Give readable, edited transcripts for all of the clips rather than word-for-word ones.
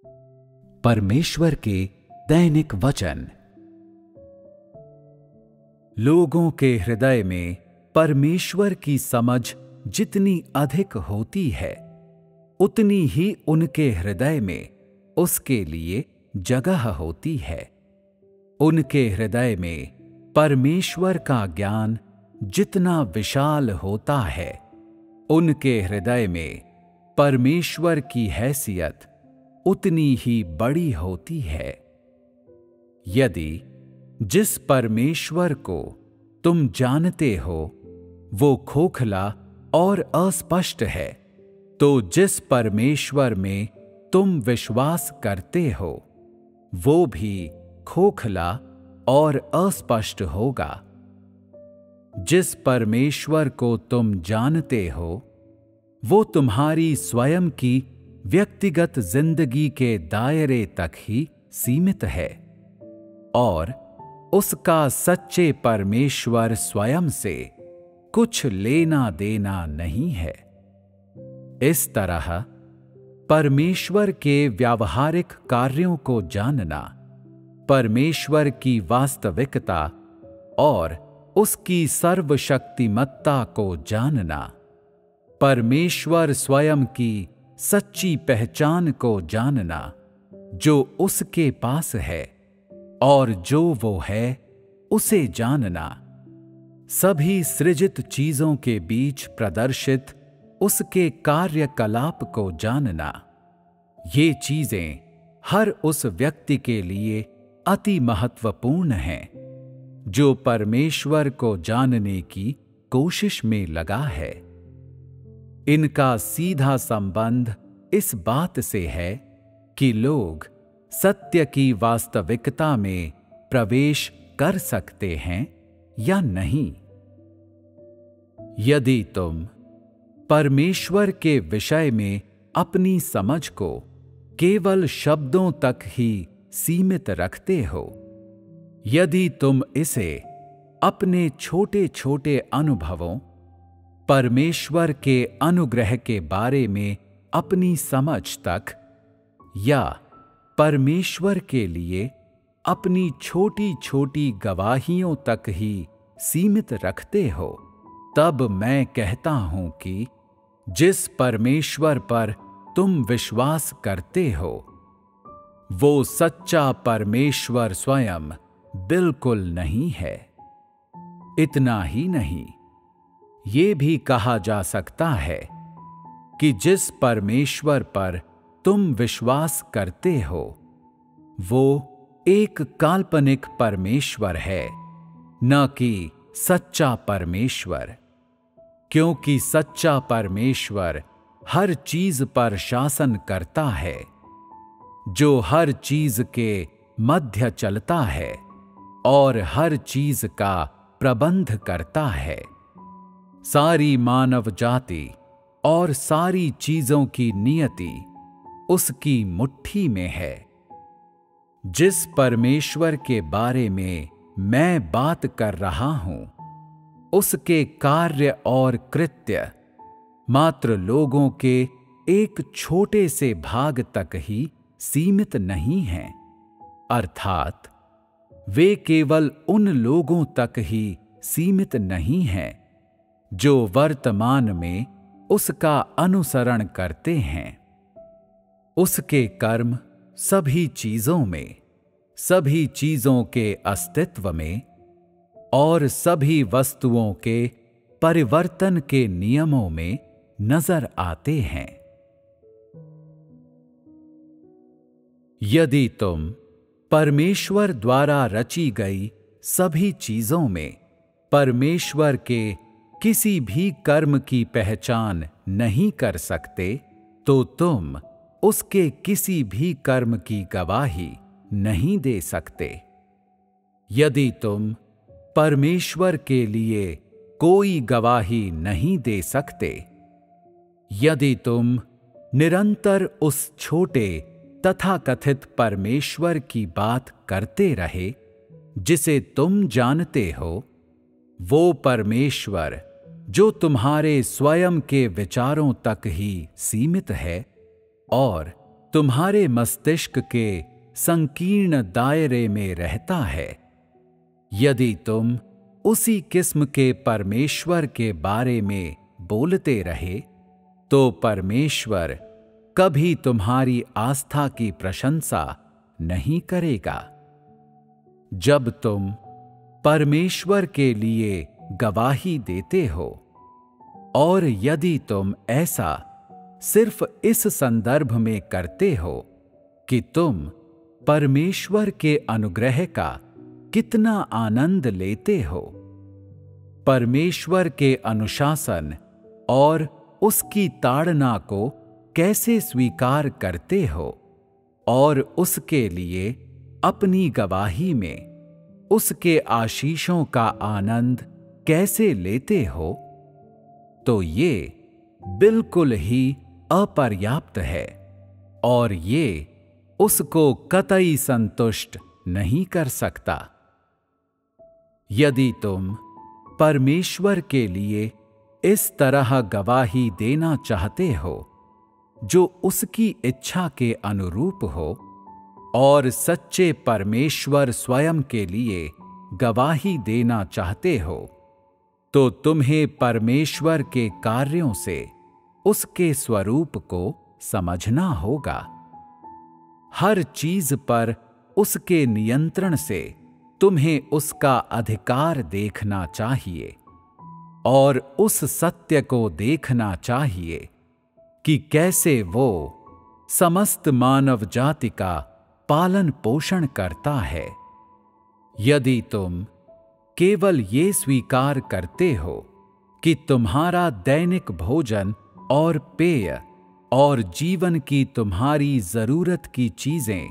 परमेश्वर के दैनिक वचन। लोगों के हृदय में परमेश्वर की समझ जितनी अधिक होती है, उतनी ही उनके हृदय में उसके लिए जगह होती है। उनके हृदय में परमेश्वर का ज्ञान जितना विशाल होता है, उनके हृदय में परमेश्वर की हैसियत उतनी ही बड़ी होती है। यदि जिस परमेश्वर को तुम जानते हो वो खोखला और अस्पष्ट है, तो जिस परमेश्वर में तुम विश्वास करते हो वो भी खोखला और अस्पष्ट होगा। जिस परमेश्वर को तुम जानते हो वो तुम्हारी स्वयं की व्यक्तिगत जिंदगी के दायरे तक ही सीमित है और उसका सच्चे परमेश्वर स्वयं से कुछ लेना देना नहीं है। इस तरह परमेश्वर के व्यावहारिक कार्यों को जानना, परमेश्वर की वास्तविकता और उसकी सर्वशक्तिमत्ता को जानना, परमेश्वर स्वयं की सच्ची पहचान को जानना जो उसके पास है और जो वो है उसे जानना, सभी सृजित चीजों के बीच प्रदर्शित उसके कार्यकलाप को जानना, ये चीजें हर उस व्यक्ति के लिए अति महत्वपूर्ण हैं जो परमेश्वर को जानने की कोशिश में लगा है। इनका सीधा संबंध इस बात से है कि लोग सत्य की वास्तविकता में प्रवेश कर सकते हैं या नहीं। यदि तुम परमेश्वर के विषय में अपनी समझ को केवल शब्दों तक ही सीमित रखते हो, यदि तुम इसे अपने छोटे छोटे अनुभवों, परमेश्वर के अनुग्रह के बारे में अपनी समझ तक या परमेश्वर के लिए अपनी छोटी छोटी गवाहियों तक ही सीमित रखते हो, तब मैं कहता हूं कि जिस परमेश्वर पर तुम विश्वास करते हो वो सच्चा परमेश्वर स्वयं बिल्कुल नहीं है। इतना ही नहीं, ये भी कहा जा सकता है कि जिस परमेश्वर पर तुम विश्वास करते हो वो एक काल्पनिक परमेश्वर है, न कि सच्चा परमेश्वर, क्योंकि सच्चा परमेश्वर हर चीज पर शासन करता है, जो हर चीज के मध्य चलता है और हर चीज का प्रबंध करता है। सारी मानव जाति और सारी चीजों की नियति उसकी मुट्ठी में है। जिस परमेश्वर के बारे में मैं बात कर रहा हूं, उसके कार्य और कृत्य मात्र लोगों के एक छोटे से भाग तक ही सीमित नहीं हैं, अर्थात वे केवल उन लोगों तक ही सीमित नहीं हैं जो वर्तमान में उसका अनुसरण करते हैं। उसके कर्म सभी चीजों में, सभी चीजों के अस्तित्व में और सभी वस्तुओं के परिवर्तन के नियमों में नजर आते हैं। यदि तुम परमेश्वर द्वारा रची गई सभी चीजों में परमेश्वर के किसी भी कर्म की पहचान नहीं कर सकते, तो तुम उसके किसी भी कर्म की गवाही नहीं दे सकते। यदि तुम परमेश्वर के लिए कोई गवाही नहीं दे सकते, यदि तुम निरंतर उस छोटे तथाकथित परमेश्वर की बात करते रहे जिसे तुम जानते हो, वो परमेश्वर जो तुम्हारे स्वयं के विचारों तक ही सीमित है और तुम्हारे मस्तिष्क के संकीर्ण दायरे में रहता है। यदि तुम उसी किस्म के परमेश्वर के बारे में बोलते रहे तो परमेश्वर कभी तुम्हारी आस्था की प्रशंसा नहीं करेगा। जब तुम परमेश्वर के लिए गवाही देते हो और यदि तुम ऐसा सिर्फ इस संदर्भ में करते हो कि तुम परमेश्वर के अनुग्रह का कितना आनंद लेते हो, परमेश्वर के अनुशासन और उसकी ताड़ना को कैसे स्वीकार करते हो और उसके लिए अपनी गवाही में उसके आशीषों का आनंद कैसे लेते हो, तो ये बिल्कुल ही अपर्याप्त है और ये उसको कतई संतुष्ट नहीं कर सकता। यदि तुम परमेश्वर के लिए इस तरह गवाही देना चाहते हो जो उसकी इच्छा के अनुरूप हो और सच्चे परमेश्वर स्वयं के लिए गवाही देना चाहते हो, तो तुम्हें परमेश्वर के कार्यों से उसके स्वरूप को समझना होगा। हर चीज पर उसके नियंत्रण से तुम्हें उसका अधिकार देखना चाहिए और उस सत्य को देखना चाहिए कि कैसे वो समस्त मानव जाति का पालन पोषण करता है। यदि तुम केवल ये स्वीकार करते हो कि तुम्हारा दैनिक भोजन और पेय और जीवन की तुम्हारी जरूरत की चीजें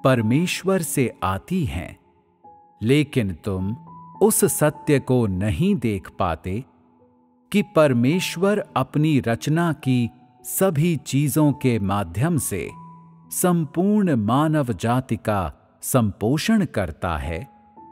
परमेश्वर से आती हैं, लेकिन तुम उस सत्य को नहीं देख पाते कि परमेश्वर अपनी रचना की सभी चीजों के माध्यम से संपूर्ण मानव जाति का संपोषण करता है,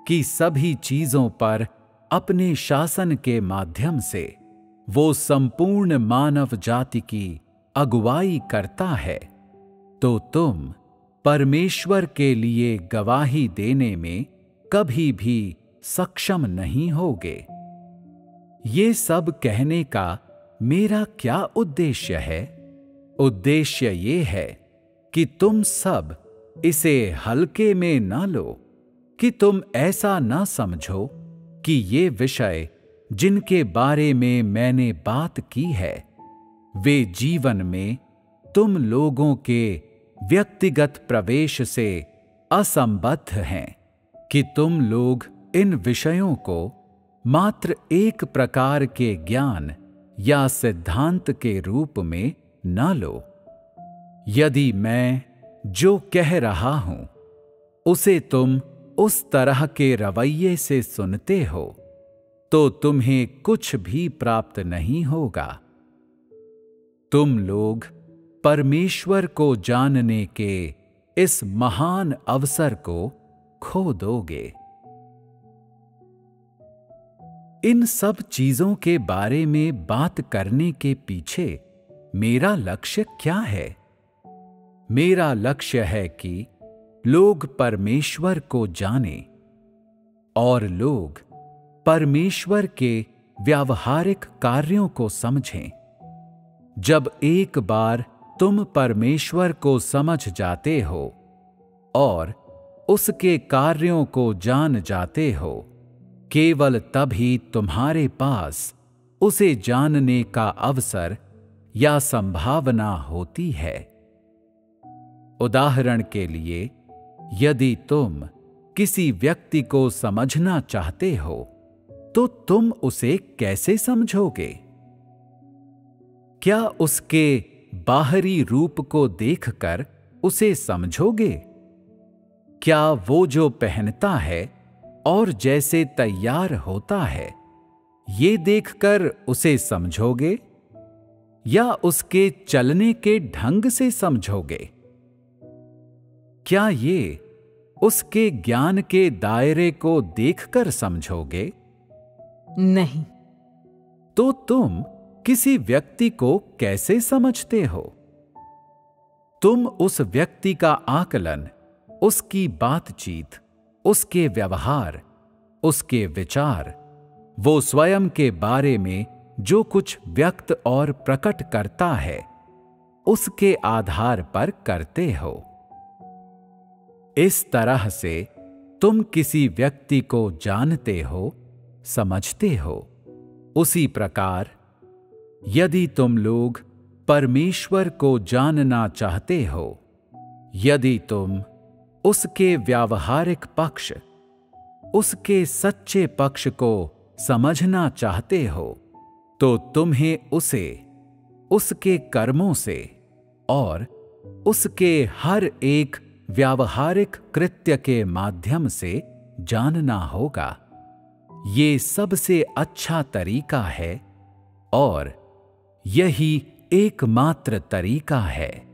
कि सभी चीजों पर अपने शासन के माध्यम से वो संपूर्ण मानव जाति की अगुवाई करता है, तो तुम परमेश्वर के लिए गवाही देने में कभी भी सक्षम नहीं होगे। ये सब कहने का मेरा क्या उद्देश्य है? उद्देश्य ये है कि तुम सब इसे हल्के में न लो, कि तुम ऐसा न समझो कि ये विषय जिनके बारे में मैंने बात की है वे जीवन में तुम लोगों के व्यक्तिगत प्रवेश से असंबद्ध हैं, कि तुम लोग इन विषयों को मात्र एक प्रकार के ज्ञान या सिद्धांत के रूप में न लो। यदि मैं जो कह रहा हूं उसे तुम उस तरह के रवैये से सुनते हो तो तुम्हें कुछ भी प्राप्त नहीं होगा। तुम लोग परमेश्वर को जानने के इस महान अवसर को खो दोगे। इन सब चीजों के बारे में बात करने के पीछे मेरा लक्ष्य क्या है? मेरा लक्ष्य है कि लोग परमेश्वर को जानें और लोग परमेश्वर के व्यावहारिक कार्यों को समझें। जब एक बार तुम परमेश्वर को समझ जाते हो और उसके कार्यों को जान जाते हो, केवल तभी तुम्हारे पास उसे जानने का अवसर या संभावना होती है। उदाहरण के लिए, यदि तुम किसी व्यक्ति को समझना चाहते हो तो तुम उसे कैसे समझोगे? क्या उसके बाहरी रूप को देखकर उसे समझोगे? क्या वो जो पहनता है और जैसे तैयार होता है ये देखकर उसे समझोगे या उसके चलने के ढंग से समझोगे? क्या ये उसके ज्ञान के दायरे को देखकर समझोगे? नहीं। तो तुम किसी व्यक्ति को कैसे समझते हो? तुम उस व्यक्ति का आकलन, उसकी बातचीत, उसके व्यवहार, उसके विचार, वो स्वयं के बारे में जो कुछ व्यक्त और प्रकट करता है, उसके आधार पर करते हो। इस तरह से तुम किसी व्यक्ति को जानते हो, समझते हो। उसी प्रकार यदि तुम लोग परमेश्वर को जानना चाहते हो, यदि तुम उसके व्यावहारिक पक्ष, उसके सच्चे पक्ष को समझना चाहते हो, तो तुम्हें उसे उसके कर्मों से और उसके हर एक व्यावहारिक कृत्य के माध्यम से जानना होगा। ये सबसे अच्छा तरीका है और यही एकमात्र तरीका है।